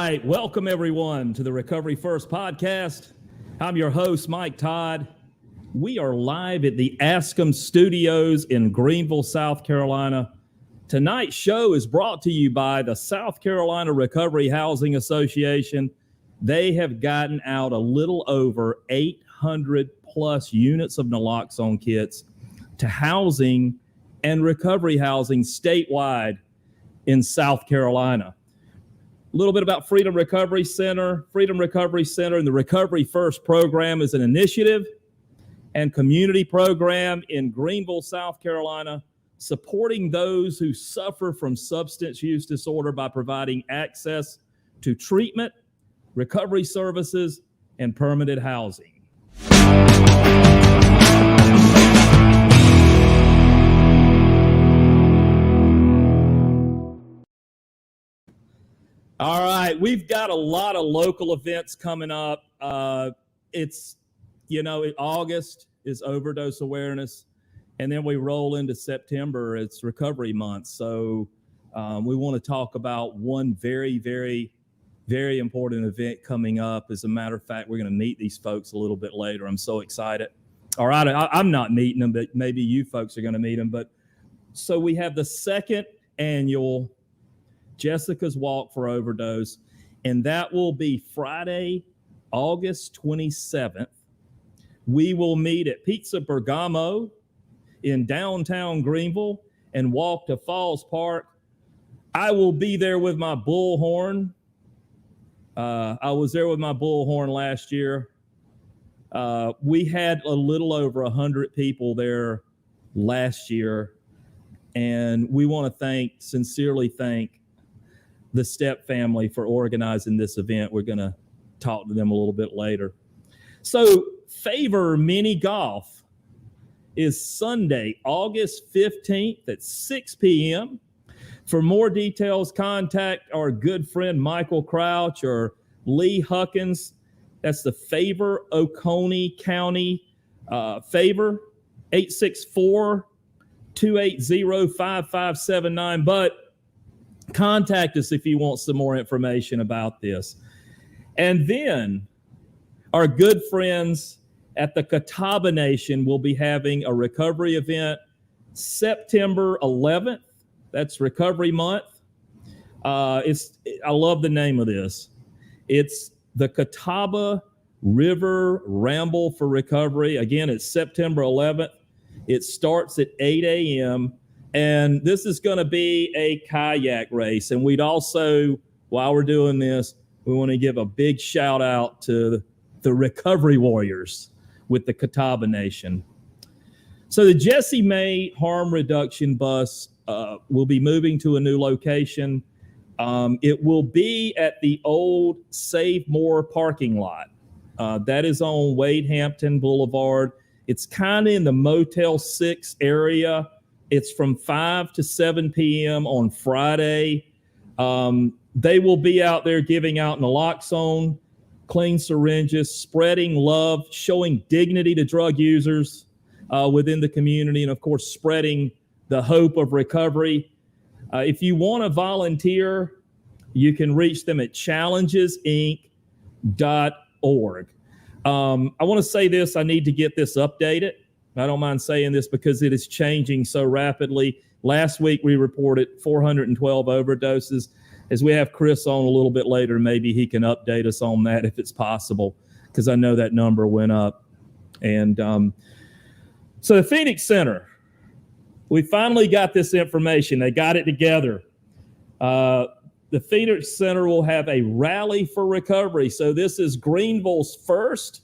right, welcome everyone to the Recovery First podcast. I'm your host, Mike Todd. We are live at the Ascom Studios in Greenville, South Carolina. Tonight's show is brought to you by the South Carolina Recovery Housing Association. They have gotten out a little over 800 plus units of naloxone kits to housing and recovery housing statewide in South Carolina. A little bit about Freedom Recovery Center. Freedom Recovery Center and the Recovery First program is an initiative and community program in Greenville, South Carolina, supporting those who suffer from substance use disorder by providing access to treatment, recovery services, and permanent housing. All right, we've got a lot of local events coming up. August is Overdose Awareness, and then we roll into September. It's Recovery Month. So we want to talk about one very, very, very important event coming up. As a matter of fact, we're going to meet these folks a little bit later. I'm so excited. All right, I'm not meeting them, but maybe you folks are going to meet them. But so we have the second annual Jessica's Walk for Overdose, and that will be Friday, August 27th. We will meet at Pizza Bergamo in downtown Greenville and walk to Falls Park. I will be there with my bullhorn. I was there with my bullhorn last year. We had a little over 100 people there last year, and we want to sincerely thank the Stepp family for organizing this event. We're going to talk to them a little bit later. So Favor Mini Golf is Sunday, August 15th at 6 p.m. For more details, contact our good friend Michael Crouch or Lee Huckins. That's the Favor Oconee County Favor, 864-280-5579. But contact us if you want some more information about this. And then our good friends at the Catawba Nation will be having a recovery event September 11th. That's Recovery Month. I love the name of this. It's the Catawba River Ramble for Recovery. Again, it's September 11th. It starts at 8 a.m. And this is going to be a kayak race. And we'd also, while we're doing this, we want to give a big shout out to the recovery warriors with the Catawba Nation. So the Jessie May Harm Reduction Bus will be moving to a new location. It will be at the old Save More parking lot. That is on Wade Hampton Boulevard. It's kind of in the Motel 6 area. It's from 5 to 7 p.m. on Friday. They will be out there giving out naloxone, clean syringes, spreading love, showing dignity to drug users within the community, and of course, spreading the hope of recovery. If you want to volunteer, you can reach them at challengesinc.org. I want to say this. I need to get this updated. I don't mind saying this because it is changing so rapidly. Last week, we reported 412 overdoses. As we have Kris on a little bit later, maybe he can update us on that if it's possible, because I know that number went up. And so the Phoenix Center, we finally got this information. They got it together. The Phoenix Center will have a rally for recovery. So this is Greenville's first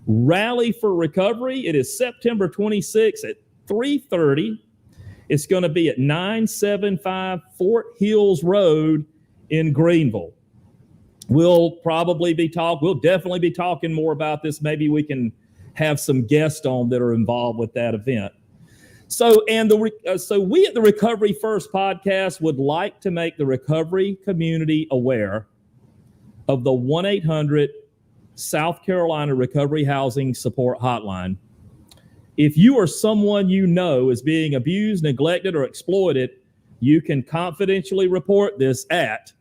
Rally for Recovery. It is September 26th at 3:30. It's going to be at 975 Fort Hills Road in Greenville. We'll definitely be talking more about this. Maybe we can have some guests on that are involved with that event. So we at the Recovery First podcast would like to make the recovery community aware of the 1-800 South Carolina Recovery Housing Support Hotline. If you or someone you know is being abused, neglected, or exploited, you can confidentially report this at,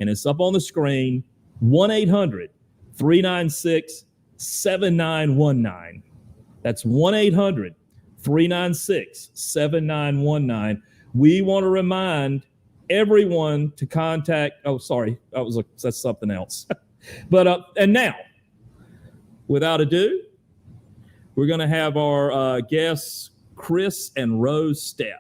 and it's up on the screen, 1-800-396-7919. That's 1-800-396-7919. We want to remind everyone to contact, that's something else. But, and now, without ado, we're going to have our guests, Kris and Rose Stepp.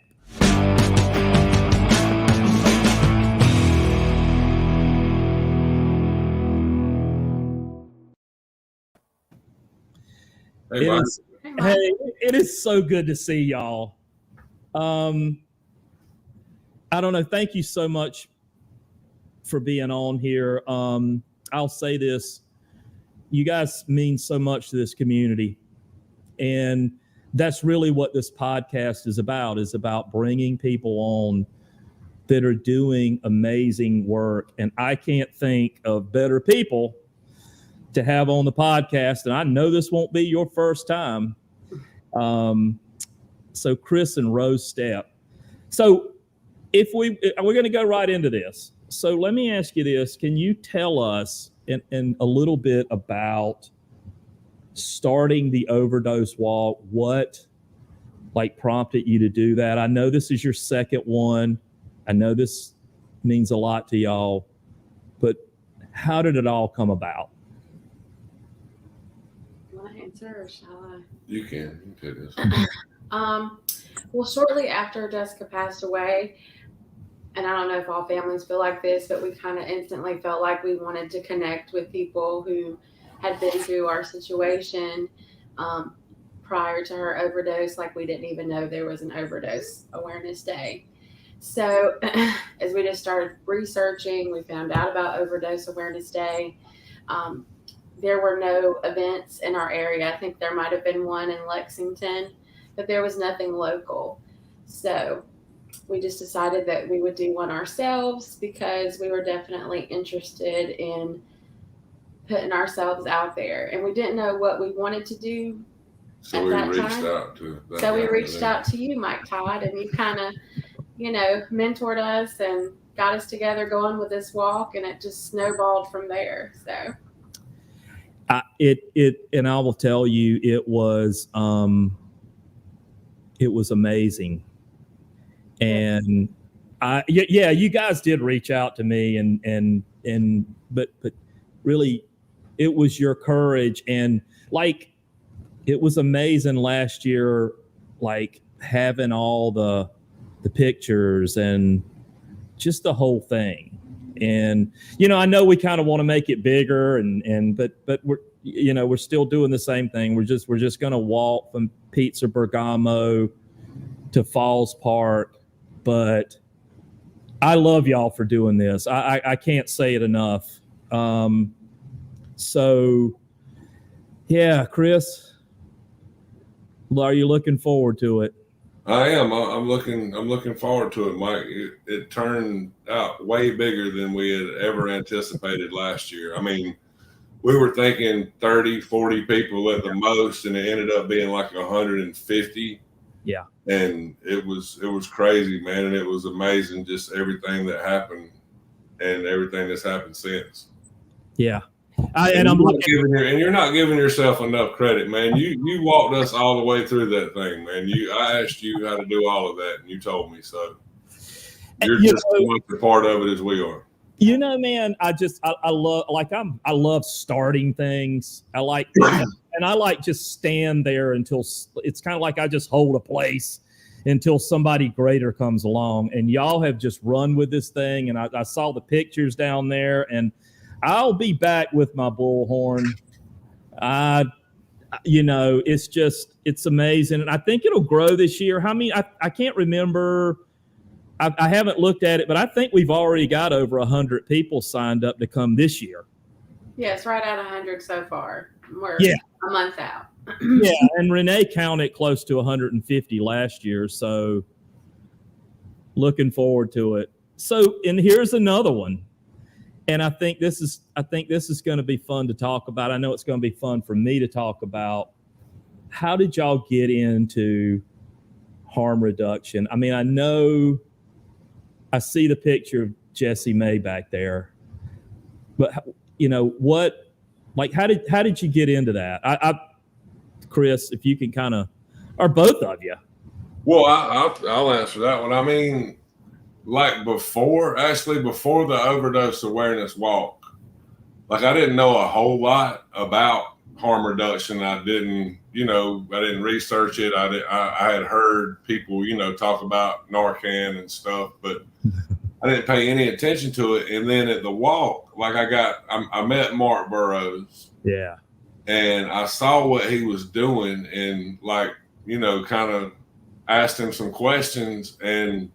It is so good to see y'all. I don't know. Thank you so much for being on here. I'll say this. You guys mean so much to this community. And that's really what this podcast is about bringing people on that are doing amazing work. And I can't think of better people to have on the podcast. And I know this won't be your first time. So Kris and Rose Stepp. So we're going to go right into this. So let me ask you this. Can you tell us in a little bit about starting the Overdose Walk? What prompted you to do that? I know this is your second one. I know this means a lot to y'all, but how did it all come about? You want to answer or shall I? You can take this. Well, shortly after Jessica passed away, and I don't know if all families feel like this, but we kind of instantly felt like we wanted to connect with people who had been through our situation prior to her overdose. Like, we didn't even know there was an Overdose Awareness Day. So as we just started researching, we found out about Overdose Awareness Day. There were no events in our area. I think there might have been one in Lexington, but there was nothing local. So we just decided that we would do one ourselves because we were definitely interested in putting ourselves out there. And we didn't know what we wanted to do so at we that reached time. Out to that. So we reached out to you, Mike Todd, and you kind of, mentored us and got us together going with this walk, and it just snowballed from there. So and I will tell you, it was amazing. And you guys did reach out to me but really it was your courage, and it was amazing last year, having all the pictures and just the whole thing. And, I know we kind of want to make it bigger but we're still doing the same thing. We're just going to walk from Pizza Bergamo to Falls Park. But I love y'all for doing this. I can't say it enough. So yeah, Kris, are you looking forward to it? I am. I'm looking forward to it, Mike. It turned out way bigger than we had ever anticipated last year. I mean, we were thinking 30, 40 people at the most, and it ended up being 150. Yeah. And it was crazy, man. And it was amazing, just everything that happened and everything that's happened since. Yeah. You're not giving yourself enough credit, man. You walked us all the way through that thing, man. I asked you how to do all of that, and you told me so. You're just as much a part of it as we are. Man, I love starting things. I like just stand there until it's kind of like I just hold a place until somebody greater comes along. And y'all have just run with this thing. And I saw the pictures down there, and I'll be back with my bullhorn. It's amazing. And I think it'll grow this year. How many? I can't remember. I haven't looked at it, but I think we've already got over 100 people signed up to come this year. Yes, right at 100 so far. We're a month out. Yeah, and Renee counted close to 150 last year, so looking forward to it. So, and here's another one. And I think this is going to be fun to talk about. I know it's going to be fun for me to talk about. How did y'all get into harm reduction? I mean, I see the picture of Jessie May back there. but you know what, like how did you get into that? I Kris, if you can kind of, or both of you. Well, I'll answer that one. I mean, like before the overdose awareness walk, like I didn't know a whole lot about harm reduction. I didn't research it. I had heard people, talk about Narcan and stuff, but I didn't pay any attention to it. And then at the walk, like I met Mark Burroughs. Yeah. And I saw what he was doing and kind of asked him some questions and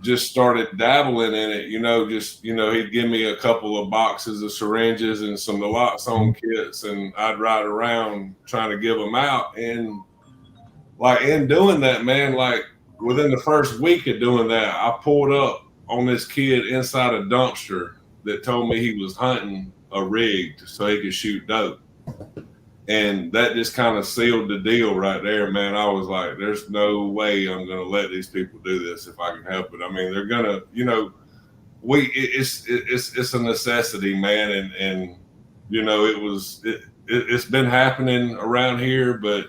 just started dabbling in it, he'd give me a couple of boxes of syringes and some naloxone kits, and I'd ride around trying to give them out. And like in doing that, man, like within the first week of doing that, I pulled up on this kid inside a dumpster that told me he was hunting a rig so he could shoot dope. And that just kind of sealed the deal right there, man. I was like, there's no way I'm going to let these people do this if I can help it. I mean, they're going to, it's a necessity, man. And it's been happening around here, but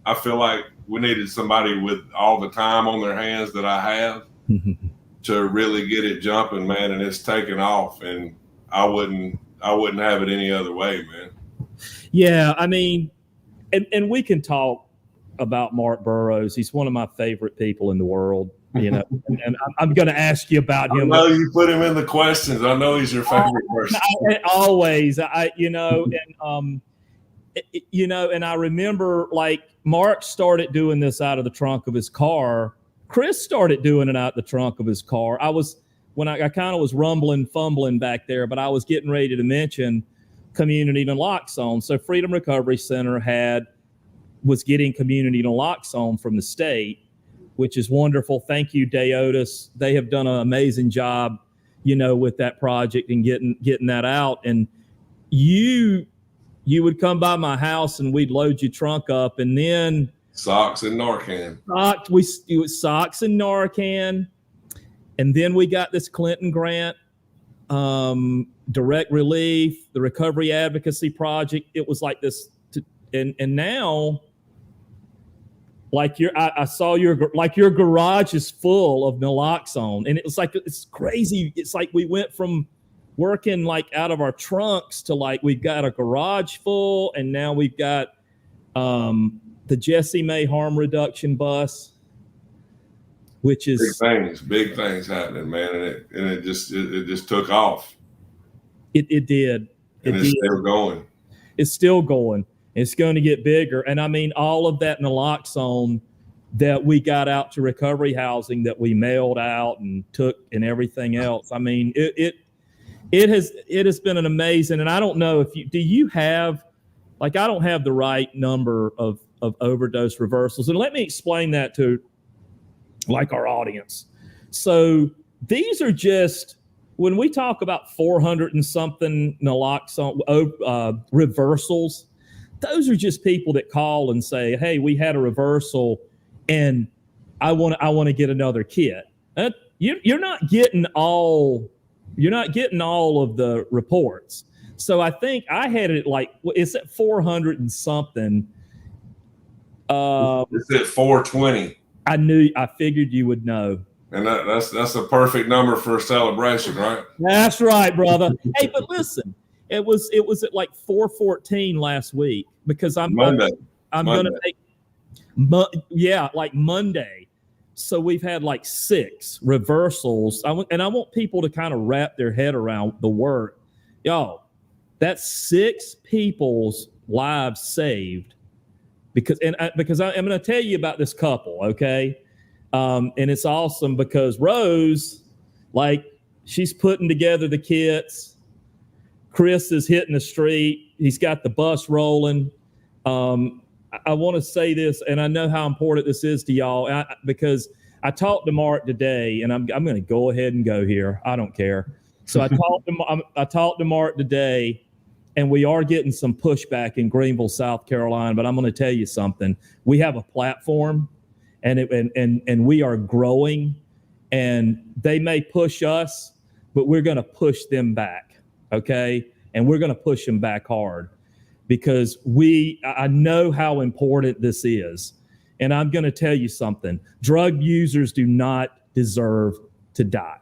I feel like we needed somebody with all the time on their hands that I have to really get it jumping, man. And it's taken off, and I wouldn't have it any other way, man. Yeah, I mean, and we can talk about Mark Burroughs. He's one of my favorite people in the world, and I'm going to ask you about him. I know you put him in the questions. I know he's your favorite person. Always, and I remember like Mark started doing this out of the trunk of his car. Kris started doing it out the trunk of his car. I kind of was fumbling back there, but I was getting ready to mention community naloxone. So Freedom Recovery Center was getting community naloxone from the state, which is wonderful. Thank you, Deotis. They have done an amazing job, with that project and getting that out. And you would come by my house and we'd load your trunk up, and then socks and Narcan. Socks and Narcan. And then we got this Clinton grant, direct relief, the Recovery Advocacy Project. It was like this, and now, like I saw your garage is full of naloxone, and it's crazy. It's like we went from working like out of our trunks to like we've got a garage full, and now we've got the Jessie May harm reduction bus, which is big things happening, man, and it just took off. It did. It's still going. It's still going. It's going to get bigger. And I mean, all of that naloxone that we got out to recovery housing that we mailed out and took and everything else. I mean, it has been an amazing. And I don't know if do you have, like, I don't have the right number of overdose reversals. And let me explain that to like our audience. So these are just, when we talk about 400 and something naloxone reversals, those are just people that call and say, hey, we had a reversal and I want to get another kit. You're not getting all of the reports. So I think I had it like, it's at 400 and something. It's at 420. I figured you would know. And that's a perfect number for a celebration, right? That's right, brother. Hey, but listen, it was at like 414 last week because I'm Monday. Gonna make like Monday. So we've had like 6 reversals. I want people to kind of wrap their head around the work. Y'all, that's 6 people's lives saved because I'm going to tell you about this couple, okay? And it's awesome because Rose, like, she's putting together the kits. Kris is hitting the street. He's got the bus rolling. I want to say this, and I know how important this is to y'all because I talked to Mark today, and I'm going to go ahead and go here. I don't care. So I talked to Mark today, and we are getting some pushback in Greenville, South Carolina. But I'm going to tell you something. We have a platform. And we are growing, and they may push us, but we're going to push them back. okay? And we're going to push him back hard because I know how important this is. And I'm going to tell you something. Drug users do not deserve to die.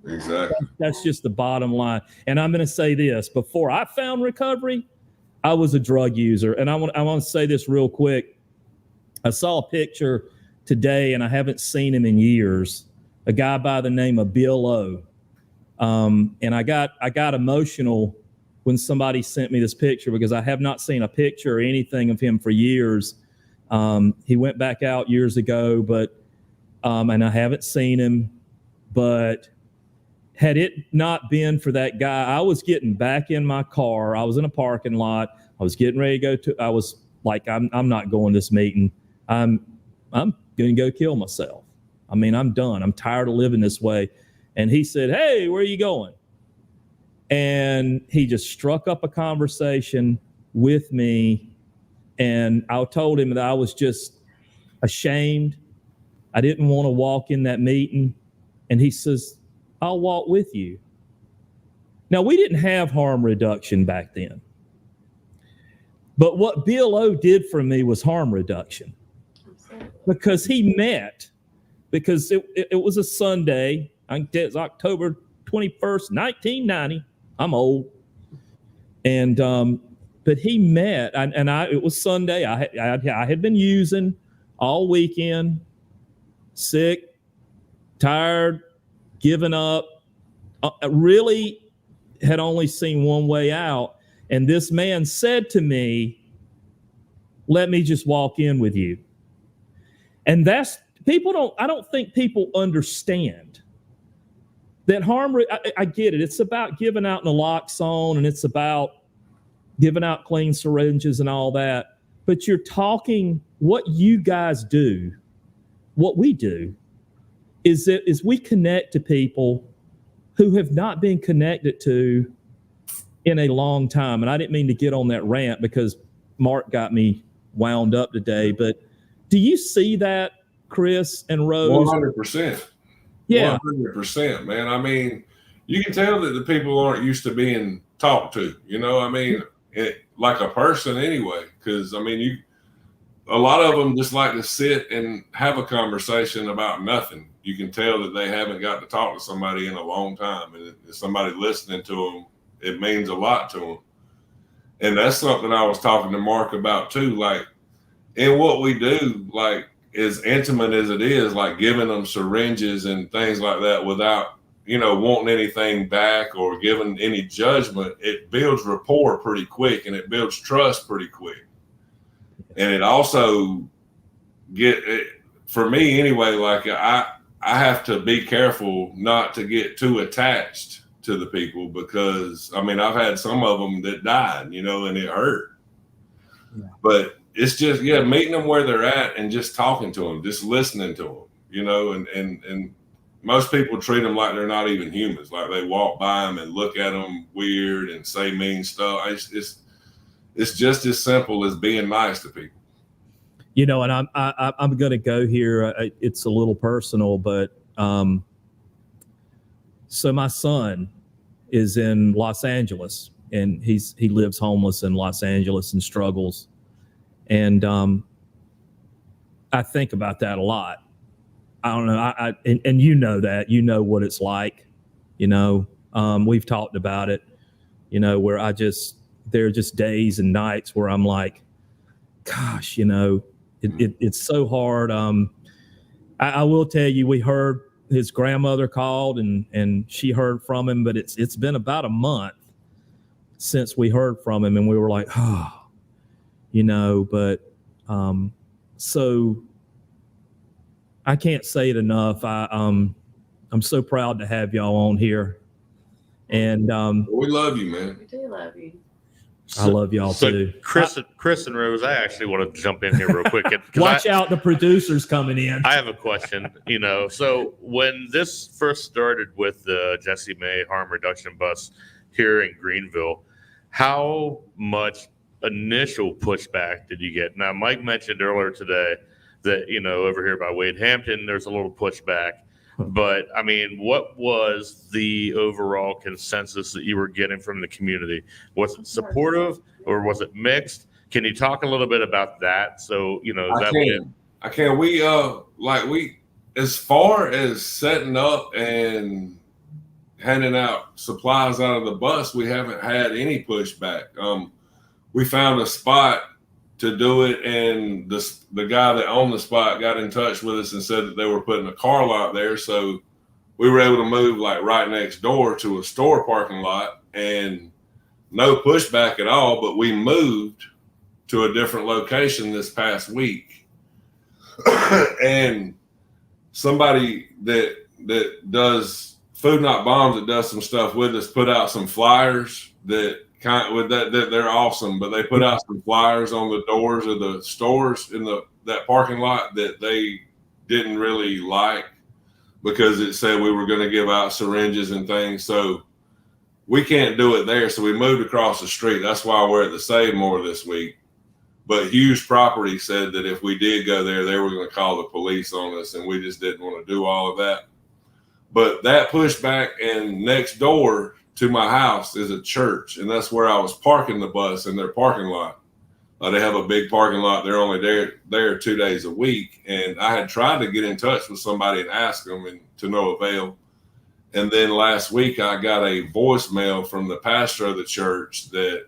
Exactly. That's just the bottom line. And I'm going to say this. Before I found recovery, I was a drug user. And I want to say this real quick. I saw a picture today, and I haven't seen him in years, a guy by the name of Bill O. And I got emotional when somebody sent me this picture because I have not seen a picture or anything of him for years. He went back out years ago, but and I haven't seen him. But had it not been for that guy, I was getting back in my car. I was in a parking lot. I was getting ready to go I was like, I'm not going to this meeting. I'm going to go kill myself. I mean, I'm done. I'm tired of living this way. And he said, "Hey, where are you going?" And he just struck up a conversation with me. And I told him that I was just ashamed. I didn't want to walk in that meeting. And he says, "I'll walk with you." Now, we didn't have harm reduction back then. But what Bill O did for me was harm reduction. Because because it was a Sunday. I think it's October 21st, 1990. I'm old. And but he met, it was Sunday. I had been using all weekend, sick, tired, giving up. I really had only seen one way out. And this man said to me, "Let me just walk in with you." And I don't think people understand that I get it. It's about giving out naloxone and it's about giving out clean syringes and all that. But you're talking what you guys do, what we do, is we connect to people who have not been connected to in a long time. And I didn't mean to get on that rant because Mark got me wound up today. But do you see that, Kris and Rose? 100%. Yeah. 100%, man. I mean, you can tell that the people aren't used to being talked to, I mean, like a person anyway. Because, I mean, a lot of them just like to sit and have a conversation about nothing. You can tell that they haven't got to talk to somebody in a long time. And if somebody listening to them, it means a lot to them. And that's something I was talking to Mark about too. Like, in what we do, like, as intimate as it is, like giving them syringes and things like that without, wanting anything back or giving any judgment, it builds rapport pretty quick and it builds trust pretty quick. And it also for me anyway, like I have to be careful not to get too attached to the people because, I mean, I've had some of them that died, and it hurt. Yeah. But it's just, meeting them where they're at and just talking to them, just listening to them, and most people treat them like they're not even humans. Like they walk by them and look at them weird and say mean stuff. It's just as simple as being nice to people. And I'm going to go here. It's a little personal, but so my son is in Los Angeles and he lives homeless in Los Angeles and struggles. And I think about that a lot. I don't know. And you know that, what it's like, we've talked about it, where there are just days and nights where I'm like, gosh, it's so hard. I will tell you, we heard his grandmother called and she heard from him, but it's been about a month since we heard from him. And we were like, but so I can't say it enough. I'm so proud to have y'all on here. And we love you, man. We do love you. I love y'all too. Kris and Rose, I actually want to jump in here real quick. Watch out, the producers coming in. I have a question. So when this first started with the Jessie May harm reduction bus here in Greenville, how much initial pushback did you get? Now, Mike mentioned earlier today that, over here by Wade Hampton, there's a little pushback. But I mean, what was the overall consensus that you were getting from the community? Was it supportive or was it mixed? Can you talk a little bit about that? So, I can. We as far as setting up and handing out supplies out of the bus, we haven't had any pushback. We found a spot to do it, and the guy that owned the spot got in touch with us and said that they were putting a car lot there, so we were able to move like right next door to a store parking lot, and no pushback at all. But we moved to a different location this past week, and somebody that does Food Not Bombs, that does some stuff with us, put out some flyers that they're awesome, but they put out some flyers on the doors of the stores in that parking lot that they didn't really like, because it said we were going to give out syringes and things. So we can't do it there. So we moved across the street. That's why we're at the Save More this week. But Hughes Property said that if we did go there, they were going to call the police on us, and we just didn't want to do all of that. But that pushback, and next door to my house is a church, and that's where I was parking the bus, in their parking lot. They have a big parking lot. They're only there 2 days a week, and I had tried to get in touch with somebody and ask them, and to no avail. And then last week I got a voicemail from the pastor of the church that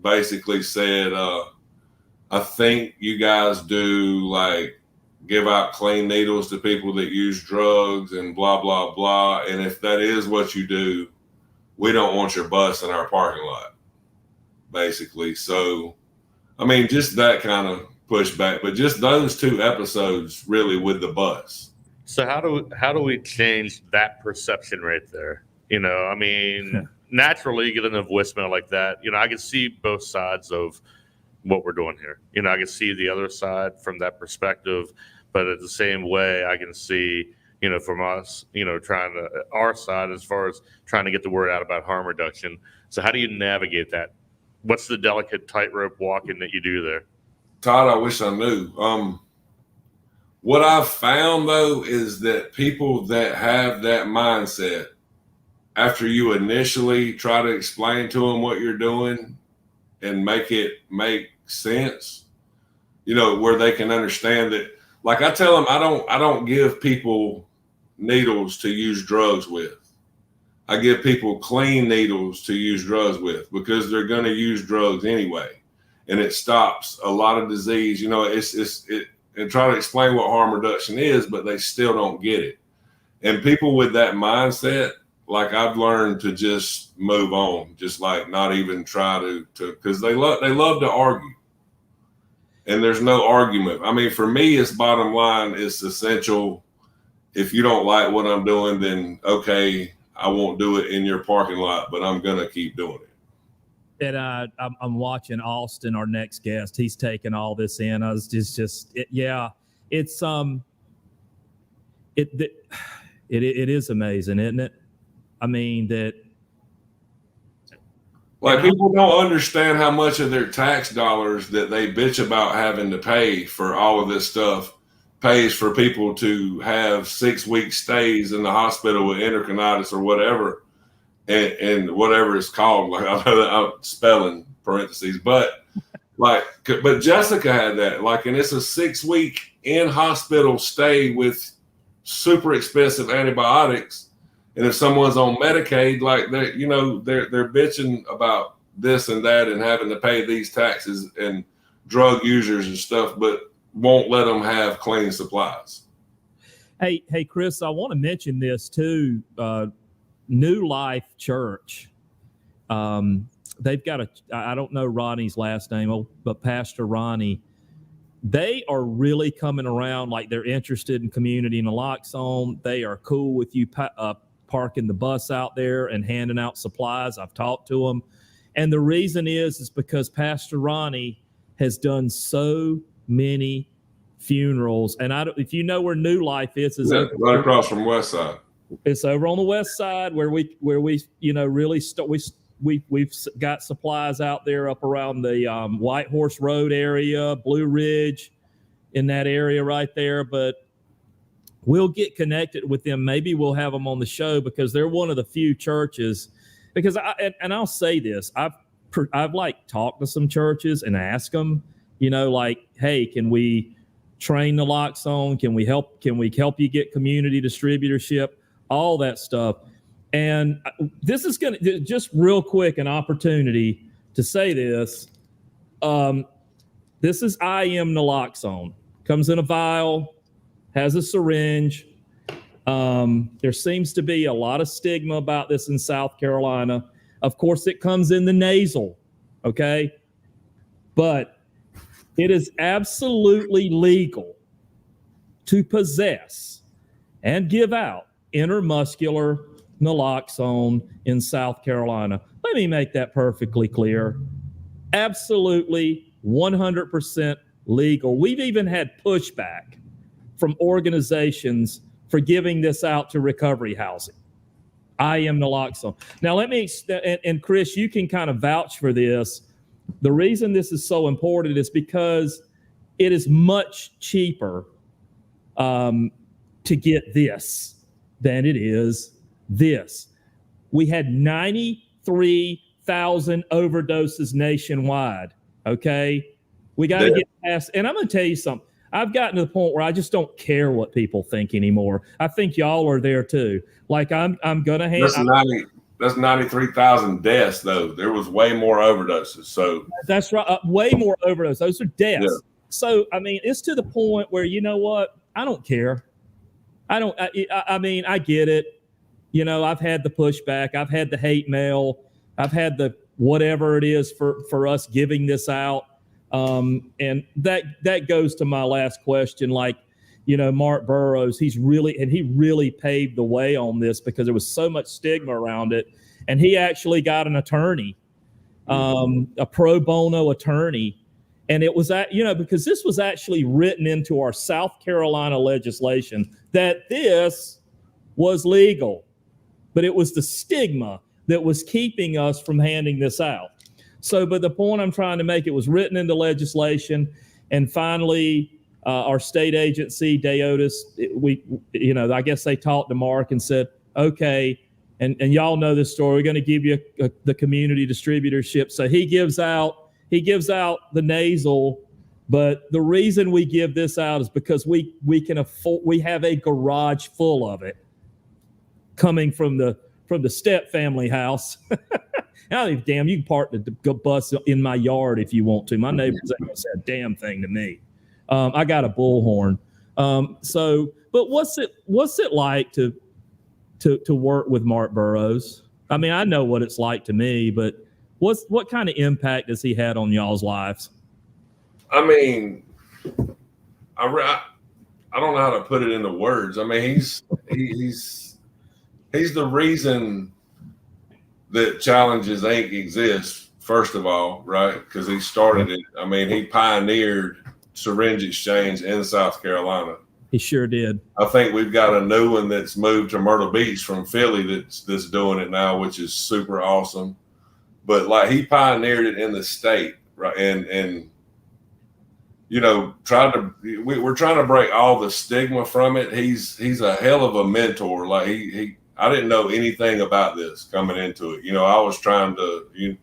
basically said, I think you guys do like give out clean needles to people that use drugs and blah, blah, blah. And if that is what you do, we don't want your bus in our parking lot, basically. So, I mean, just that kind of pushback, but just those 2 episodes really with the bus. So how do we change that perception right there? I mean, naturally getting a voicemail like that, I can see both sides of what we're doing here. I can see the other side from that perspective, but at the same way, I can see, from us, our side as far as trying to get the word out about harm reduction. So how do you navigate that? What's the delicate tightrope walking that you do there? Todd, I wish I knew. What I've found, though, is that people that have that mindset, after you initially try to explain to them what you're doing and make it make sense, where they can understand that. Like I tell them, I don't give people needles to use drugs with. I give people clean needles to use drugs with, because they're going to use drugs anyway, and it stops a lot of disease. And try to explain what harm reduction is, but they still don't get it. And people with that mindset, like, I've learned to just move on, just like not even try to because they love to argue. And there's no argument. I mean, for me, it's bottom line, it's essential. If you don't like what I'm doing, then okay, I won't do it in your parking lot, but I'm going to keep doing it. And I'm watching Austin, our next guest. He's taking all this in. I was it is amazing, isn't it? I mean, that. Like, people don't understand how much of their tax dollars that they bitch about having to pay for all of this stuff pays for people to have 6-week stays in the hospital with enterocolitis or whatever, and whatever it's called. Like, I know that I'm spelling parentheses, but Jessica had that, like, and it's a 6-week in hospital stay with super expensive antibiotics. And if someone's on Medicaid, like, they're bitching about this and that and having to pay these taxes, and drug users and stuff, but won't let them have clean supplies. Hey, Kris, I want to mention this too. New Life Church. They've got I don't know Ronnie's last name, but Pastor Ronnie. They are really coming around, like, they're interested in community naloxone. They are cool with you parking the bus out there and handing out supplies. I've talked to them. And the reason is because Pastor Ronnie has done so many funerals. And if you know where New Life is right across from West Side. It's over on the West Side where we really we've got supplies out there up around the White Horse Road area, Blue Ridge, in that area right there. But we'll get connected with them. Maybe we'll have them on the show because they're one of the few churches. Because I'll say this, I've like talked to some churches and asked them, like, hey, can we train naloxone? Can we help you get community distributorship? All that stuff. And this is going to just real quick an opportunity to say this. This is IM naloxone. Comes in a vial, has a syringe. There seems to be a lot of stigma about this in South Carolina. Of course, it comes in the nasal, okay? But it is absolutely legal to possess and give out intramuscular naloxone in South Carolina. Let me make that perfectly clear. Absolutely 100% legal. We've even had pushback from organizations for giving this out to recovery housing. IM naloxone. Now, let me, and Kris, you can kind of vouch for this. The reason this is so important is because it is much cheaper to get this than it is this. We had 93,000 overdoses nationwide, okay? We got to get past, and I'm going to tell you something. I've gotten to the point where I just don't care what people think anymore. I think y'all are there too. Like I'm going to hand. That's 93,000 deaths, though. There was way more overdoses. So that's right. Way more overdoses. Those are deaths. Yeah. So, I mean, it's to the point where, you know what? I don't care. I mean, I get it. I've had the pushback. I've had the hate mail. I've had the whatever it is for us giving this out. And that goes to my last question. Like, Mark Burroughs, he really paved the way on this because there was so much stigma around it. And he actually got an attorney, a pro bono attorney. And it was because this was actually written into our South Carolina legislation that this was legal, but it was the stigma that was keeping us from handing this out. So, but the point I'm trying to make, it was written into legislation, and finally, our state agency, DeOtis, I guess they talked to Mark and said, okay, and y'all know this story. We're going to give you the community distributorship. So he gives out the nasal, but the reason we give this out is because we can afford. We have a garage full of it coming from the Stepp family house. I don't give a damn. You can park the bus in my yard if you want to. My neighbors ain't gonna say a damn thing to me. I got a bullhorn. But what's it like to work with Mark Burroughs? I mean, I know what it's like to me, but what kind of impact has he had on y'all's lives? I mean, I don't know how to put it into words. I mean, he's the reason that Challenges Inc. exists, first of all, right? Because he started it. I mean, he pioneered syringe exchange in South Carolina. He sure did. I think we've got a new one that's moved to Myrtle Beach from Philly that's doing it now, which is super awesome. But like he pioneered it in the state, right? And we're trying to break all the stigma from it. He's a hell of a mentor. Like I didn't know anything about this coming into it. I was trying to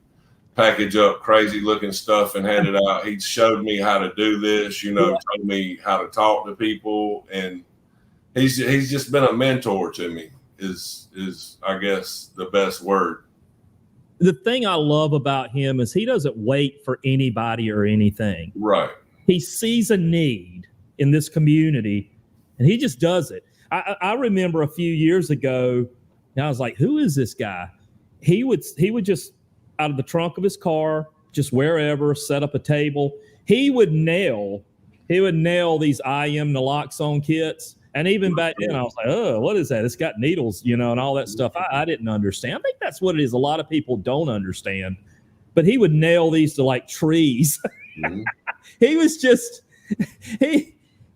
package up crazy looking stuff and hand it out. He showed me how to do this, told me how to talk to people. And he's just been a mentor to me is I guess the best word. The thing I love about him is he doesn't wait for anybody or anything. Right. He sees a need in this community and he just does it. I remember a few years ago, and I was like, who is this guy? He would just, out of the trunk of his car, just wherever, set up a table. He would nail these IM naloxone kits. And even back then, I was like, oh, what is that? It's got needles, and all that stuff. I didn't understand. I think that's what it is. A lot of people don't understand. But he would nail these to like trees. Mm-hmm. He was just,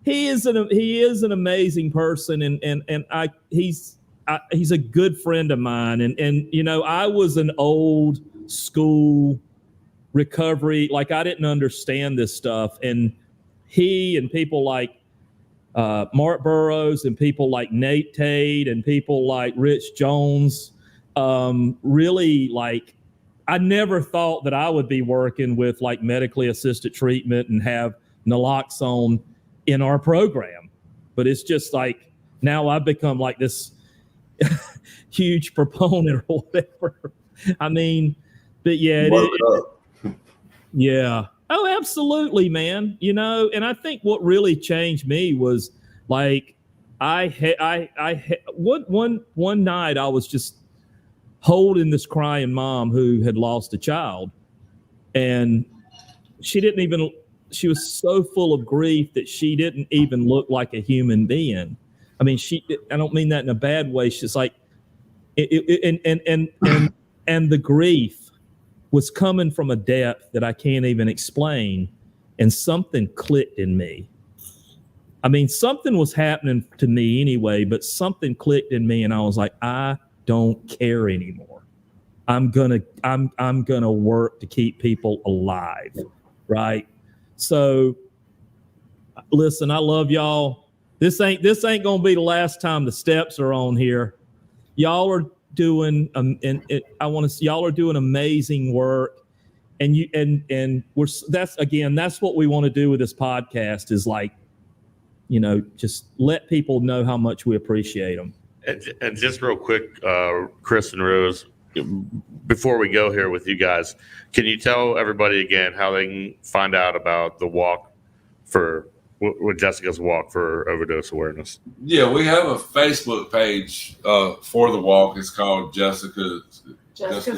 he is an amazing person, and he's a good friend of mine, and I was an old school recovery, like I didn't understand this stuff, and he and people like Mark Burrows and people like Nate Tate and people like Rich Jones. Really, like, I never thought that I would be working with like medically assisted treatment and have naloxone in our program. But it's just like now I've become like this huge proponent or whatever. I mean, but yeah, yeah. Oh, absolutely, man. You know, and I think what really changed me was like one night I was just holding this crying mom who had lost a child, and she was so full of grief that she didn't even look like a human being. I mean, I don't mean that in a bad way. She's like, and the grief was coming from a depth that I can't even explain. And something clicked in me. I mean, something was happening to me anyway, but something clicked in me, and I was like, I don't care anymore. I'm gonna work to keep people alive, right? So, listen, I love y'all. This ain't gonna be the last time the Stepps are on here. Y'all are doing y'all are doing amazing work, and that's what we want to do with this podcast is like, you know, just let people know how much we appreciate them. And just real quick, Kris and Rose, before we go here with you guys, can you tell everybody again how they can find out about the walk with Jessica's walk for overdose awareness? Yeah, we have a Facebook page for the walk. It's called Jessica's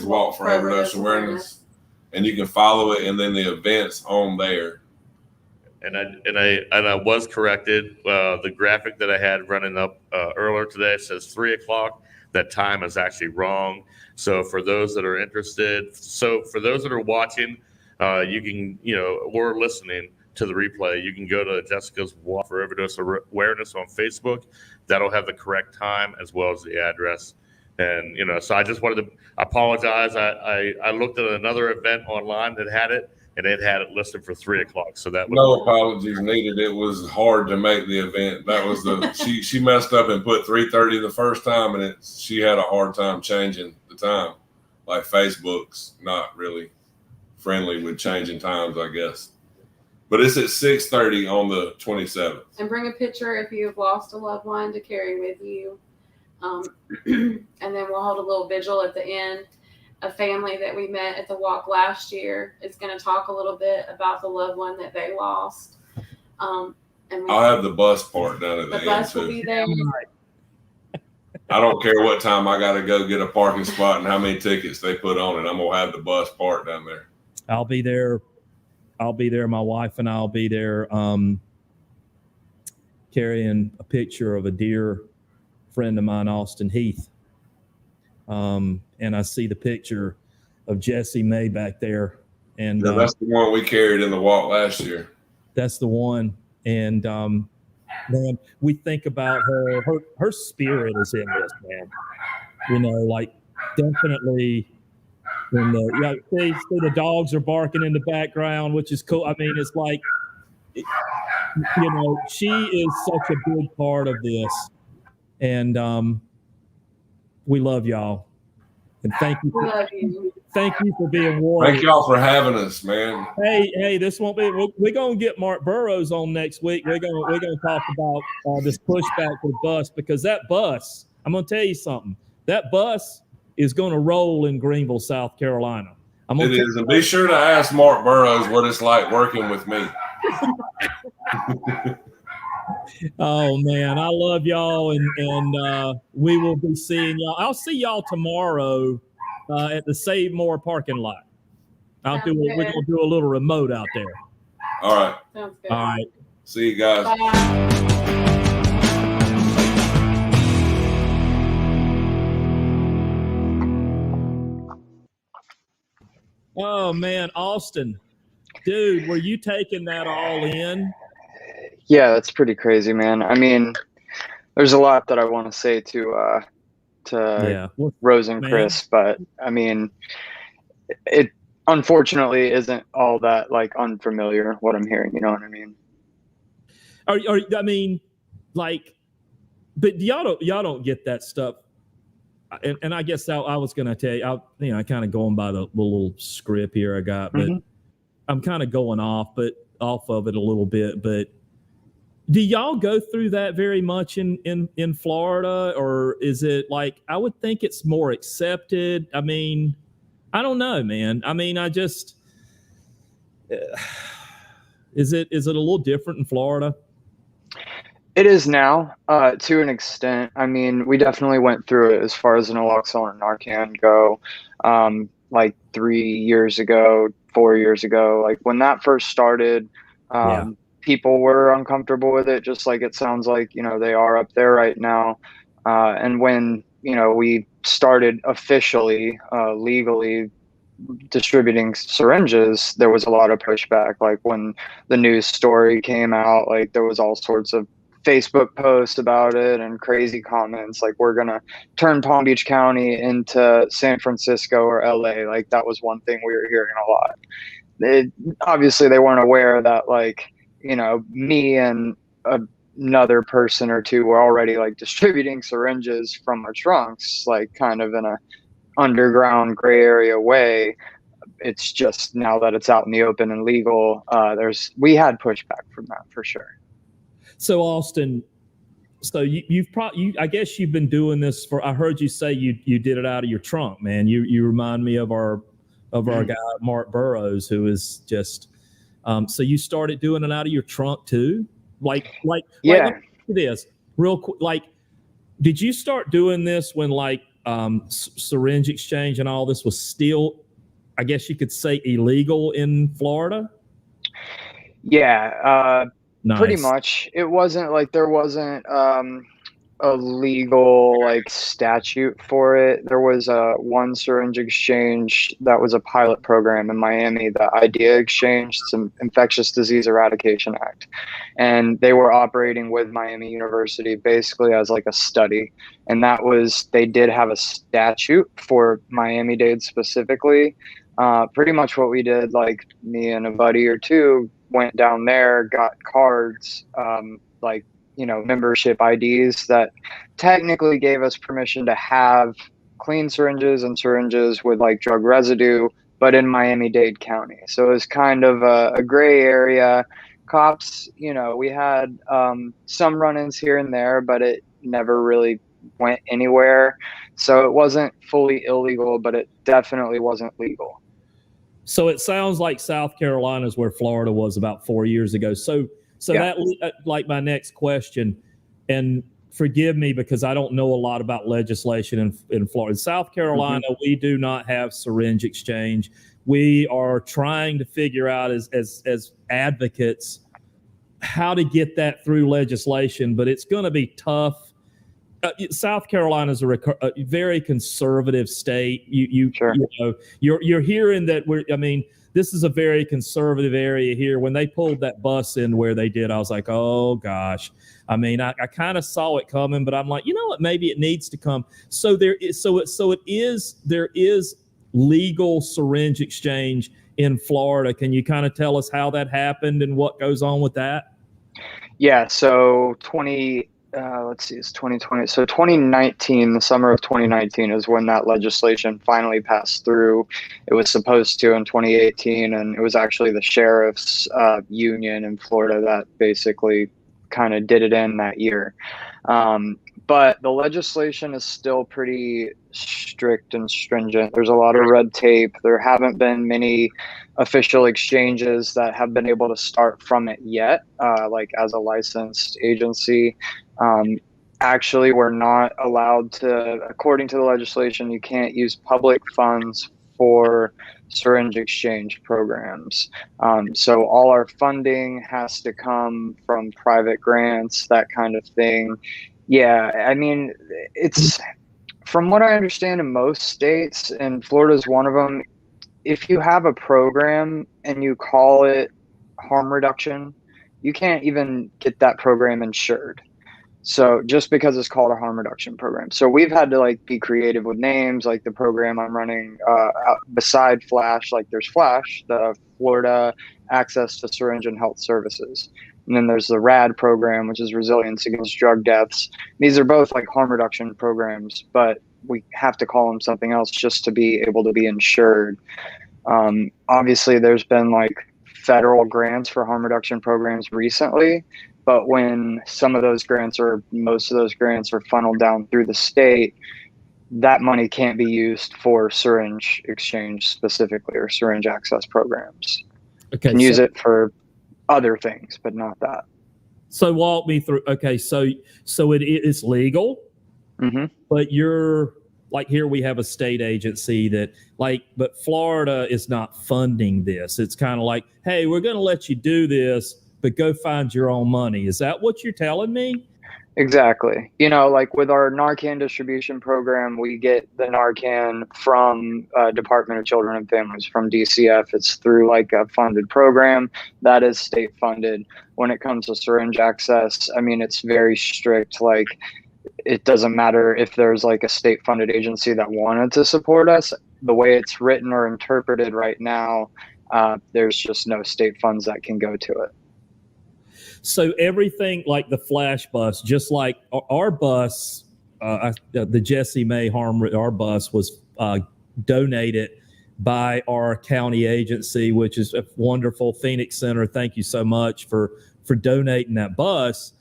Walk for Overdose Awareness, and you can follow it, and then the events on there. And I was corrected. The graphic that I had running up earlier today says 3:00. That time is actually wrong. So for those that are interested, for those that are watching, you can, or listening to the replay, you can go to Jessica's Walk for Overdose Awareness on Facebook. That'll have the correct time as well as the address. And, so I just wanted to apologize. I looked at another event online that had it, and it had it listed for 3:00. So that was no apologies needed. It was hard to make the event. That was she messed up and put 3:30 the first time, and she had a hard time changing the time. Like Facebook's not really friendly with changing times, I guess. But it's at 6:30 on the 27th. And bring a picture if you have lost a loved one to carry with you. And then we'll hold a little vigil at the end. A family that we met at the walk last year is going to talk a little bit about the loved one that they lost. And I'll have the bus part down at the end. The bus will be there. I don't care what time I got to go get a parking spot and how many tickets they put on it. I'm going to have the bus part down there. I'll be there. My wife and I'll be there carrying a picture of a dear friend of mine, Austin Heath. And I see the picture of Jessie May back there. And that's the one we carried in the walk last year. That's the one. And man, we think about her spirit is in this, man. Like definitely when the dogs are barking in the background, which is cool. I mean, it's like, she is such a big part of this. And we love y'all. And thank you for being warriors. Thank y'all for having us, man. Hey, this won't be. We're gonna get Mark Burrows on next week. We're gonna talk about this pushback for the bus, because that bus. I'm gonna tell you something. That bus is gonna roll in Greenville, South Carolina. It is, and be sure to ask Mark Burrows what it's like working with me. Oh man, I love y'all, and we will be seeing y'all. I'll see y'all tomorrow at the Save More parking lot. We're gonna do a little remote out there. All right. Sounds good. All right. See you guys. Bye. Oh man, Austin, dude, were you taking that all in? Yeah, that's pretty crazy, man. I mean, there's a lot that I want to say to Rose and Kris, but I mean, it unfortunately isn't all that like unfamiliar what I'm hearing. You know what I mean? like, but y'all don't get that stuff. And I guess I was going to tell you, I kind of going by the little script here I got, but I'm kind of going off of it a little bit. But do y'all go through that very much in Florida, or is it like, I would think it's more accepted? I mean, I don't know, man. I mean, is it a little different in Florida? It is now, to an extent. I mean, we definitely went through it as far as naloxone and Narcan go, like 3 years ago, 4 years ago. Like when that first started, people were uncomfortable with it, just like it sounds like, they are up there right now. And when, we started officially, legally distributing syringes, there was a lot of pushback. Like when the news story came out, like there was all sorts of Facebook posts about it and crazy comments like, we're going to turn Palm Beach County into San Francisco or LA. Like that was one thing we were hearing a lot. Obviously they weren't aware that like, me and another person or two were already like distributing syringes from our trunks, like kind of in a underground gray area way. It's just now that it's out in the open and legal, we had pushback from that for sure. So Austin, I guess you've been doing this I heard you say you did it out of your trunk, man. You remind me of our guy Mark Burrows, who is just so you started doing it out of your trunk too? Like let me ask you this real quick. Like, did you start doing this when like syringe exchange and all this was still, I guess you could say, illegal in Florida? Yeah. Nice. Pretty much. It wasn't like there wasn't a legal like statute for it. There was one syringe exchange that was a pilot program in Miami, the IDEA Exchange, some Infectious Disease Eradication Act, and they were operating with Miami University basically as like a study. And they did have a statute for Miami-Dade specifically. Pretty much what we did, like me and a buddy or two went down there, got cards, membership IDs that technically gave us permission to have clean syringes and syringes with like drug residue, but in Miami-Dade County. So it was kind of a gray area. Cops, we had some run-ins here and there, but it never really went anywhere. So it wasn't fully illegal, but it definitely wasn't legal. So it sounds like South Carolina is where Florida was about 4 years ago. So that, like, my next question, and forgive me because I don't know a lot about legislation in Florida. South Carolina, we do not have syringe exchange. We are trying to figure out as advocates how to get that through legislation, but it's going to be tough. South Carolina is a very conservative state. You're hearing that this is a very conservative area here. When they pulled that bus in where they did, I was like, oh gosh. I kind of saw it coming, but I'm like, you know what? Maybe it needs to come. So there is legal syringe exchange in Florida. Can you kind of tell us how that happened and what goes on with that? Yeah. So it's 2020. So 2019, the summer of 2019 is when that legislation finally passed through. It was supposed to in 2018, and it was actually the sheriff's union in Florida that basically kind of did it in that year. But the legislation is still pretty strict and stringent. There's a lot of red tape. There haven't been many official exchanges that have been able to start from it yet, like as a licensed agency. Actually, we're not allowed to, according to the legislation, you can't use public funds for syringe exchange programs. So all our funding has to come from private grants, that kind of thing. Yeah, it's, from what I understand, in most states, and Florida is one of them, if you have a program and you call it harm reduction, you can't even get that program insured. So just because it's called a harm reduction program. So we've had to be creative with names, like the program I'm running beside Flash, like there's Flash, the Florida Access to Syringe and Health Services. And then there's the RAD program, which is Resilience Against Drug Deaths. These are both like harm reduction programs, but we have to call them something else just to be able to be insured. Obviously, there's been like federal grants for harm reduction programs recently, but when some of those grants or most of those grants are funneled down through the state, that money can't be used for syringe exchange specifically or syringe access programs. Okay, can use it for other things, but not that. So walk me through. Okay, so it's legal, but you're like, here we have a state agency that but Florida is not funding this. It's kind of like, hey, we're going to let you do this, but go find your own money. Is that what you're telling me? Exactly. Like with our Narcan distribution program, we get the Narcan from Department of Children and Families, from DCF. It's through like a funded program that is state funded. When it comes to syringe access, I mean, it's very strict. Like, it doesn't matter if there's like a state funded agency that wanted to support us. The way it's written or interpreted right now, there's just no state funds that can go to it. So everything like the flash bus, just like our bus, the Jessie May our bus was donated by our county agency, which is a wonderful Phoenix Center. Thank you so much for donating that bus.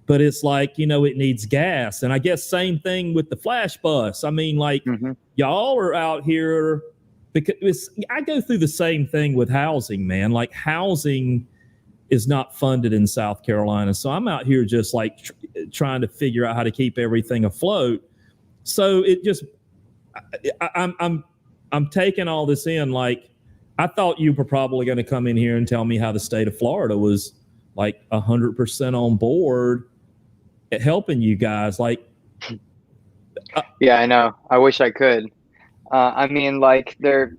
But it's like, it needs gas. And I guess same thing with the flash bus. I mean, like, y'all are out here because I go through the same thing with housing, man. Like, housing is not funded in South Carolina. So I'm out here just like trying to figure out how to keep everything afloat. So it just, I'm taking all this in. Like, I thought you were probably going to come in here and tell me how the state of Florida was like 100% on board at helping you guys. Like, yeah, I know. I wish I could. I mean, like the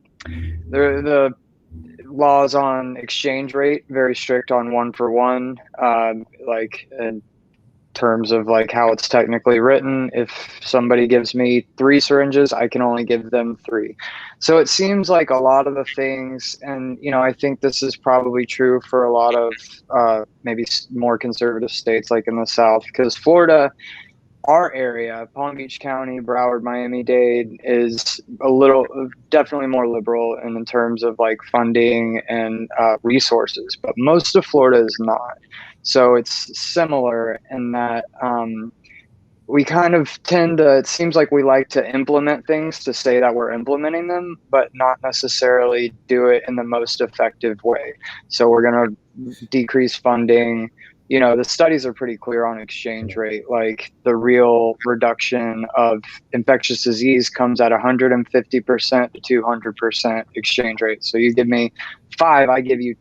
laws on exchange rate, very strict on 1-for-1, like in terms of like how it's technically written. If somebody gives me 3 syringes, I can only give them 3. So it seems like a lot of the things, and I think this is probably true for a lot of maybe more conservative states like in the South, because Florida, our area, Palm Beach County, Broward, Miami-Dade, is definitely more liberal in terms of like funding and resources, but most of Florida is not. So it's similar in that we kind of tend to, it seems like we like to implement things to say that we're implementing them, but not necessarily do it in the most effective way. So we're going to decrease funding. The studies are pretty clear on exchange rate. Like, the real reduction of infectious disease comes at 150% to 200% exchange rate. So you give me 5, I give you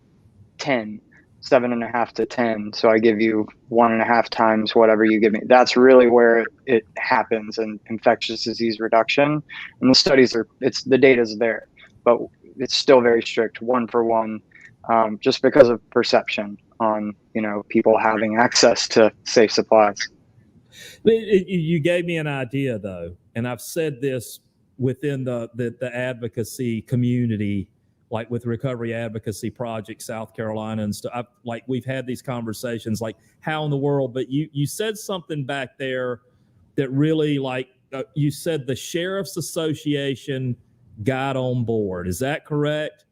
10, 7.5 to 10. So I give you 1.5 times whatever you give me. That's really where it happens in infectious disease reduction. And the studies the data's there, but it's still very strict, 1-for-1, just because of perception on people having access to safe supplies. You gave me an idea though, and I've said this within the advocacy community, like with Recovery Advocacy Project South Carolina and stuff. We've had these conversations, like, how in the world? But you said something back there that really, you said the Sheriff's Association got on board. Is that correct?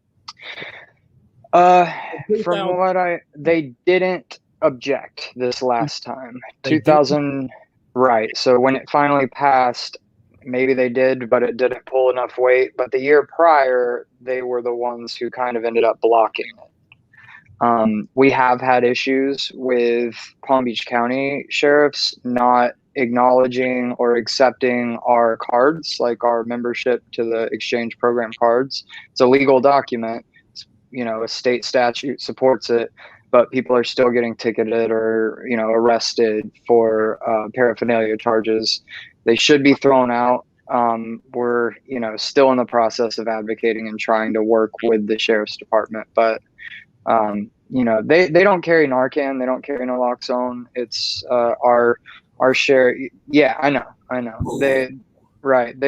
From what they didn't object this last time. 2000, right. So when it finally passed, maybe they did, but it didn't pull enough weight. But the year prior, they were the ones who kind of ended up blocking it. We have had issues with Palm Beach County sheriffs not acknowledging or accepting our cards, like our membership to the exchange program cards. It's a legal document. A state statute supports it, but people are still getting ticketed or, arrested for paraphernalia charges. They should be thrown out. We're, still in the process of advocating and trying to work with the sheriff's department, but, they don't carry Narcan. They don't carry naloxone. It's our share. Yeah, I know. They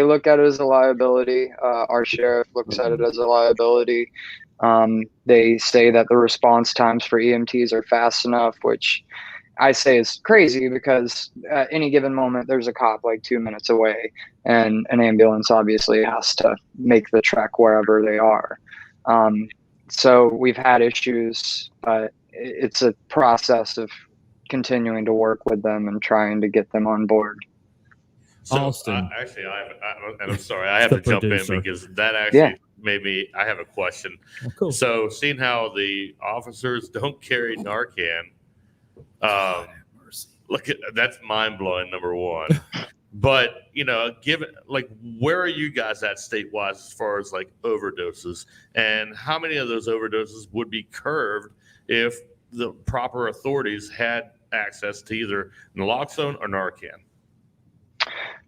look at it as a liability. Our sheriff looks at it as a liability. They say that the response times for EMTs are fast enough, which I say is crazy because at any given moment there's a cop like 2 minutes away, and an ambulance obviously has to make the trek wherever they are. So we've had issues, but it's a process of continuing to work with them and trying to get them on board. So, Austin. Actually, and I'm sorry, I have to jump in because that actually made me, I have a question. Oh, cool. So, seeing how the officers don't carry Narcan, look, that's mind blowing, number one. But, given, like, where are you guys at statewide as far as like overdoses, and how many of those overdoses would be curbed if the proper authorities had access to either naloxone or Narcan?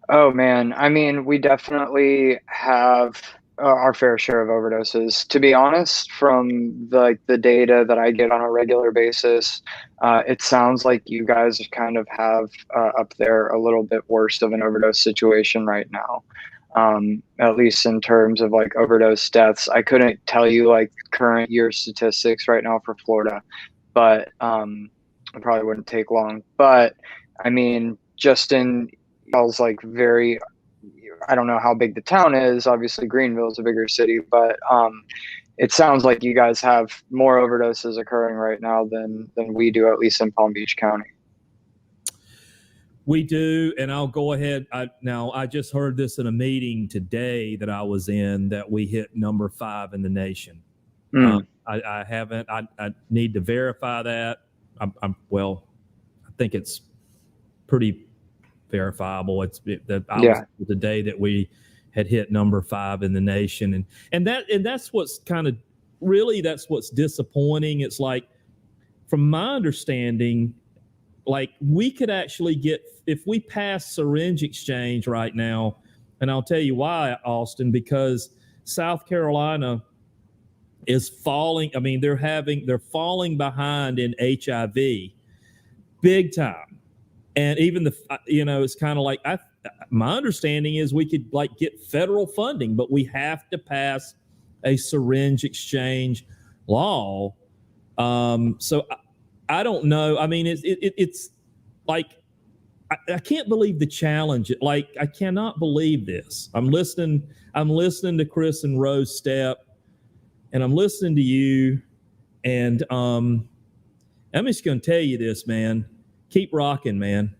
Oh man, I mean, we definitely have our fair share of overdoses. To be honest, from the data that I get on a regular basis, it sounds like you guys kind of have up there a little bit worse of an overdose situation right now. At least in terms of like overdose deaths. I couldn't tell you like current year statistics right now for Florida, but it probably wouldn't take long. But I mean, just in y'all's like very, I don't know how big the town is. Obviously, Greenville is a bigger city, but it sounds like you guys have more overdoses occurring right now than we do, at least in Palm Beach County. We do, and I'll go ahead. I just heard this in a meeting today that I was in, that we hit number 5 in the nation. I haven't. I need to verify that. I think it's pretty verifiable. It's was the day that we had hit number 5 in the nation, and that's what's kind of really, that's what's disappointing. It's like, from my understanding, like we could actually get, if we pass syringe exchange right now, and I'll tell you why, Austin, because South Carolina is falling. I mean, they're falling behind in HIV big time. And even it's kind of like, my understanding is we could like get federal funding, but we have to pass a syringe exchange law. So I don't know. I mean, it's like, I can't believe the challenge. Like, I cannot believe this. I'm listening to Kris and Rose Stepp, and I'm listening to you, and I'm just going to tell you this, man. Keep rocking, man.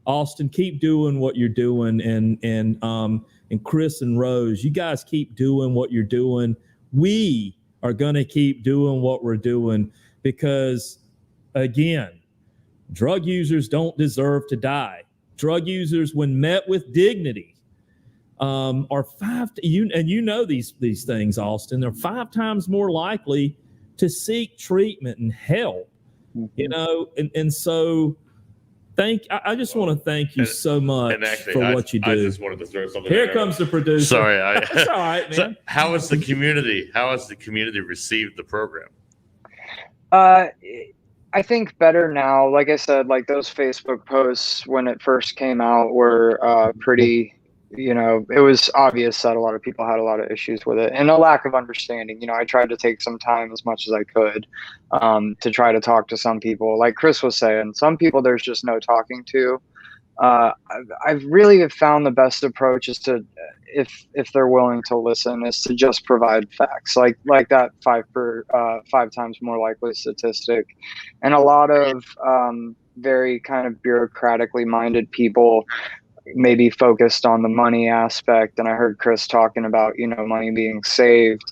Austin, keep doing what you're doing, and Kris and Rose, you guys keep doing what you're doing. We are going to keep doing what we're doing because, again, drug users don't deserve to die. Drug users, when met with dignity, are these things, Austin. They're 5 times more likely to seek treatment and help. And so I just want to thank you so much for what you do. I just wanted to throw something. Here comes the producer. Sorry, it's all right, man. So how has the community received the program? I think better now. Like I said, like those Facebook posts when it first came out were pretty. It was obvious that a lot of people had a lot of issues with it and a lack of understanding. I tried to take some time as much as I could to try to talk to some people. Like Kris was saying, some people there's just no talking to. I've really found the best approach is to, if they're willing to listen, is to just provide facts, like that 5 times more likely statistic. And a lot of very kind of bureaucratically minded people maybe focused on the money aspect. And I heard Kris talking about, money being saved.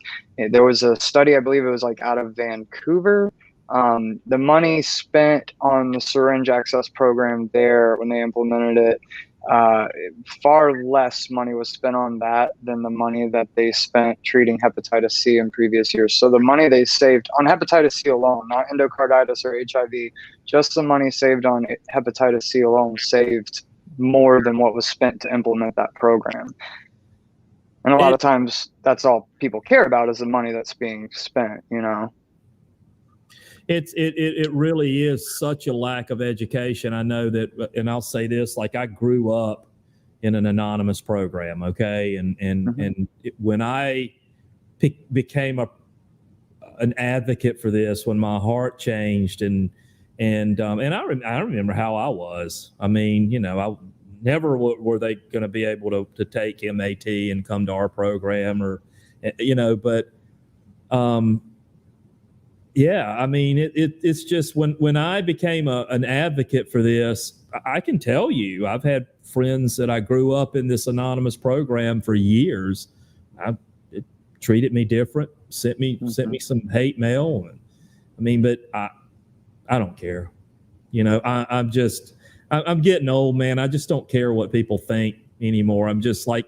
There was a study, I believe it was like out of Vancouver. The money spent on the syringe access program there when they implemented it, far less money was spent on that than the money that they spent treating hepatitis C in previous years. So the money they saved on hepatitis C alone, not endocarditis or HIV, just the money saved on hepatitis C alone saved more than what was spent to implement that program. And a lot of times that's all people care about is the money that's being spent, It really is such a lack of education. I know that, and I'll say this, like I grew up in an anonymous program, okay? And when I became an advocate for this when my heart changed, and I remember how I was. I mean, you know, I never were they going to be able to take MAT and come to our program, or, you know, but yeah, I mean, it's just when I became an advocate for this, I can tell you, I've had friends that I grew up in this anonymous program for years. It treated me different, sent me some hate mail. And, I mean, but I don't care. You know, I'm getting old, man. I just don't care what people think anymore. I'm just like,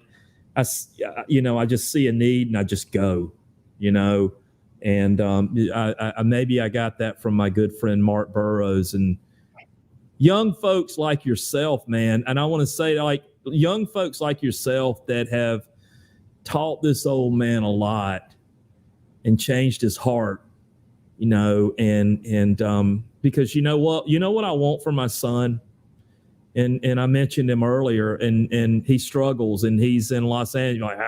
I just see a need and I just go, you know. And I maybe I got that from my good friend Mark Burrows, and young folks like yourself, man. And I want to say, like, young folks like yourself that have taught this old man a lot and changed his heart, you know, and because you know what I want for my son, and I mentioned him earlier, and he struggles, and he's in Los Angeles. Like,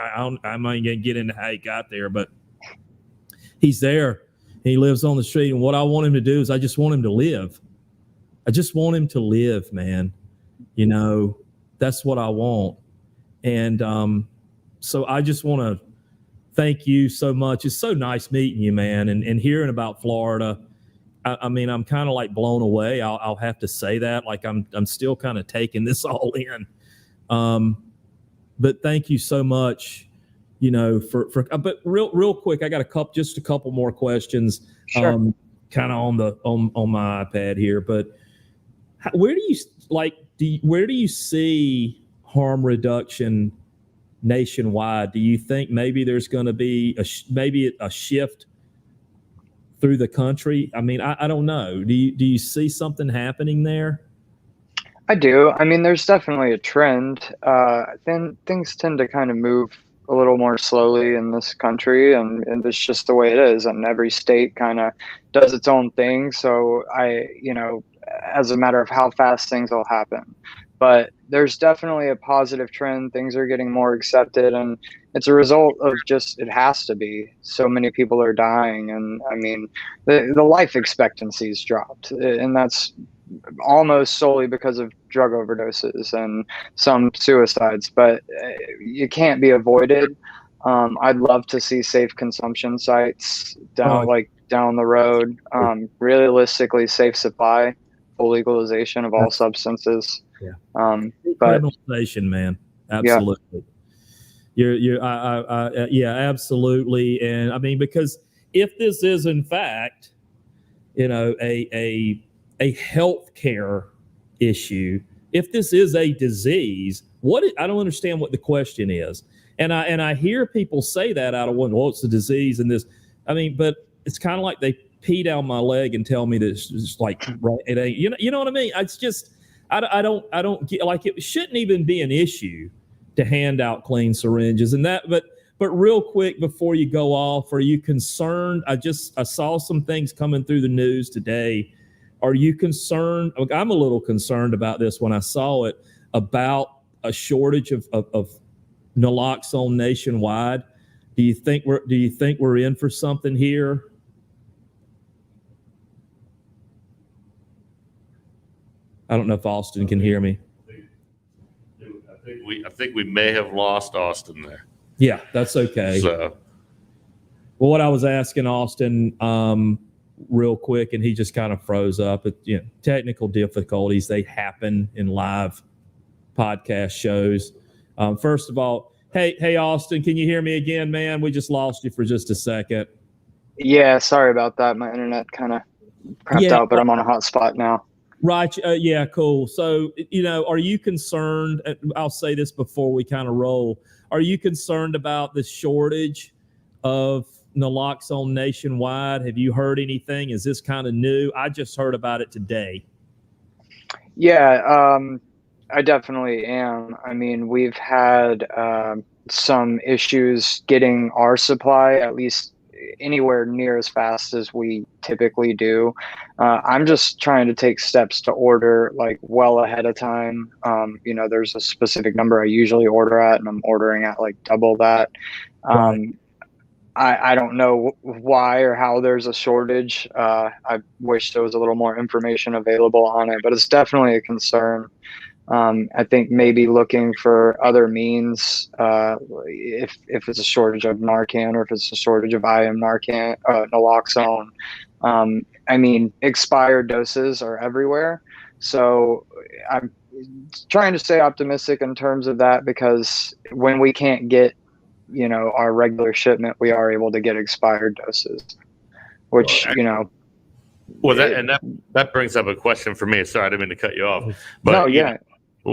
I'm not gonna get into how he got there, but he's there. He lives on the street, and what I want him to do is I just want him to live. I just want him to live, man. You know, that's what I want. And so I just want to thank you so much. It's so nice meeting you, man, and hearing about Florida. I mean, I'm kind of like blown away. I'll have to say that. Like I'm still kind of taking this all in. But thank you so much. You know, but real quick, I got just a couple more questions, Sure. Kind of on my iPad here. But where do you see harm reduction nationwide? Do you think maybe there's going to be a shift through the country? I mean, I don't know. Do you see something happening there? I do. I mean, there's definitely a trend. Then things tend to kind of move a little more slowly in this country, and it's just the way it is, and every state kind of does its own thing. So as a matter of how fast things will happen, but there's definitely a positive trend. Things are getting more accepted, and it's a result of just, it has to be. So many people are dying, and I mean, the life expectancy's dropped, and that's almost solely because of drug overdoses and some suicides, but you can't be avoided. I'd love to see safe consumption sites down the road. Realistically, safe supply, full legalization of all substances. Yeah. But criminalization, man, absolutely. Yeah. Yeah, absolutely. And I mean, because if this is in fact, you know, a healthcare issue, if this is a disease, I don't understand what the question is. And I hear people say that out of one, well, it's a disease and this. I mean, but it's kind of like they pee down my leg and tell me that it's just like, right, it ain't, you know what I mean? It's just, I don't get, like, it shouldn't even be an issue to hand out clean syringes and that, but real quick before you go off, are you concerned? I saw some things coming through the news today. Are you concerned? I'm a little concerned about this when I saw it, about a shortage of naloxone nationwide. Do you think we're in for something here? I don't know if Austin can hear me. I think we may have lost Austin there. Yeah, that's okay. So, well, what I was asking Austin, real quick, and he just kind of froze up. Technical difficulties, they happen in live podcast shows. First of all, hey Austin, can you hear me again, man? We just lost you for just a second. Yeah, sorry about that. My internet kind of crapped out, but I'm on a hotspot now. Right. Yeah, cool. So, are you concerned? I'll say this before we kind of roll. Are you concerned about the shortage of naloxone nationwide? Have you heard anything? Is this kind of new? I just heard about it today. Yeah, I definitely am. I mean, we've had some issues getting our supply, at least anywhere near as fast as we typically do. I'm just trying to take steps to order like well ahead of time. There's a specific number I usually order at, and I'm ordering at like double that. Right. I don't know why or how there's a shortage. I wish there was a little more information available on it, but it's definitely a concern. I think maybe looking for other means, if it's a shortage of Narcan or if it's a shortage of IM Narcan, naloxone. I mean, expired doses are everywhere. So I'm trying to stay optimistic in terms of that, because when we can't get, our regular shipment, we are able to get expired doses, which, Well, that brings up a question for me. Sorry, I didn't mean to cut you off. But no, yeah.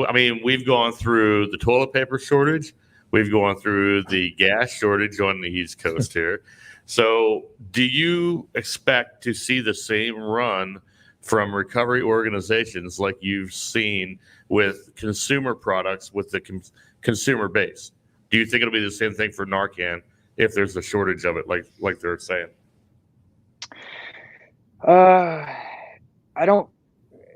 I mean, we've gone through the toilet paper shortage. We've gone through the gas shortage on the East Coast here. So do you expect to see the same run from recovery organizations like you've seen with consumer products with the consumer base? Do you think it'll be the same thing for Narcan if there's a shortage of it, like they're saying? I don't.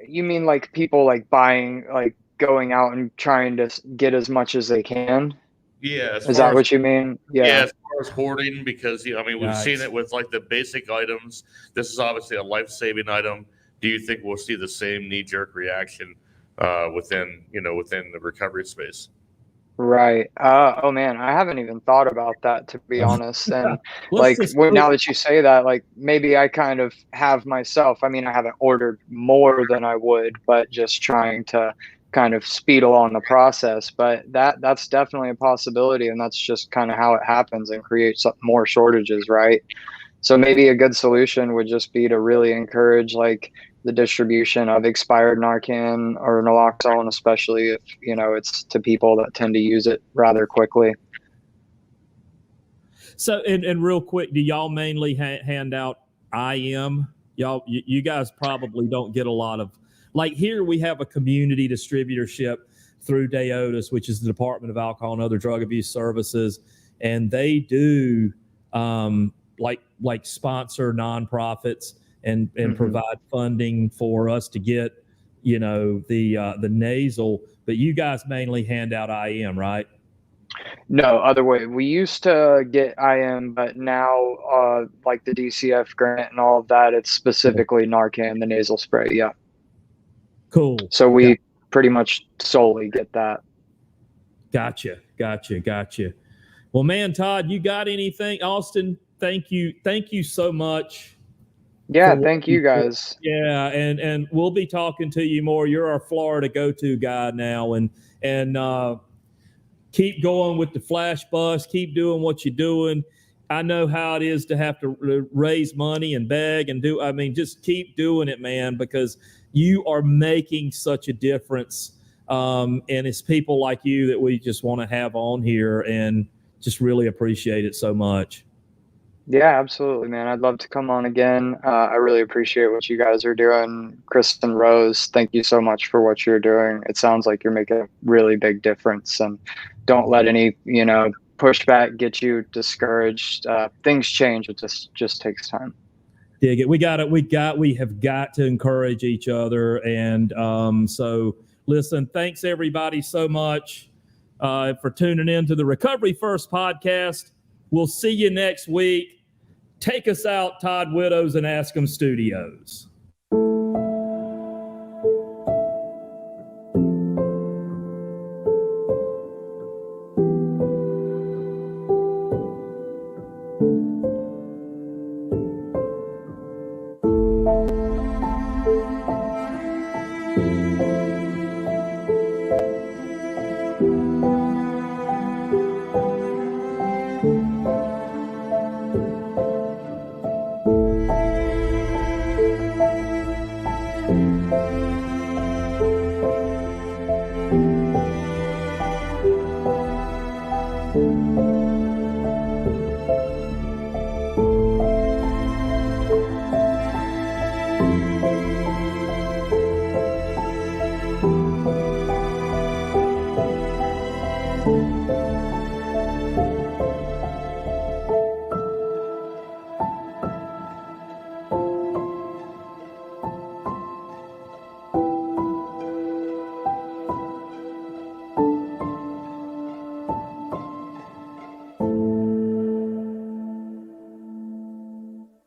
You mean like people like buying, like going out and trying to get as much as they can? Yeah. Is that what you mean? Yeah. As far as hoarding, because we've seen it with like the basic items. This is obviously a life-saving item. Do you think we'll see the same knee-jerk reaction within the recovery space? Right. Oh man, I haven't even thought about that, to be honest. And now that you say that, like maybe I kind of have myself. I mean, I haven't ordered more than I would, but just trying to kind of speed along the process. But that's definitely a possibility, and that's just kind of how it happens and creates more shortages, right? So maybe a good solution would just be to really encourage like the distribution of expired Narcan or naloxone, especially if, it's to people that tend to use it rather quickly. So, and real quick, do y'all mainly hand out IM? You guys probably don't get a lot of, like here we have a community distributorship through DAODAS, which is the Department of Alcohol and Other Drug Abuse Services. And they do like sponsor nonprofits and provide funding for us to get, the nasal, but you guys mainly hand out IM, right? No, other way. We used to get IM, but now like the DCF grant and all of that, it's specifically Narcan, the nasal spray. Yeah. Cool. So we pretty much solely get that. Gotcha. Well, man, Todd, you got anything? Austin, thank you so much. Yeah, thank you guys. Yeah, and we'll be talking to you more. You're our Florida go-to guy now, and keep going with the flash bus. Keep doing what you're doing. I know how it is to have to raise money and beg and do. I mean, just keep doing it, man, because you are making such a difference. And it's people like you that we just want to have on here, and just really appreciate it so much. Yeah, absolutely, man. I'd love to come on again. I really appreciate what you guys are doing. Kris and Rose, thank you so much for what you're doing. It sounds like you're making a really big difference, and don't let any, pushback get you discouraged. Things change. It just takes time. Dig it. We have got to encourage each other. And so listen, thanks everybody so much for tuning in to the Recovery First podcast. We'll see you next week. Take us out, Todd Widows and Ask 'em Studios.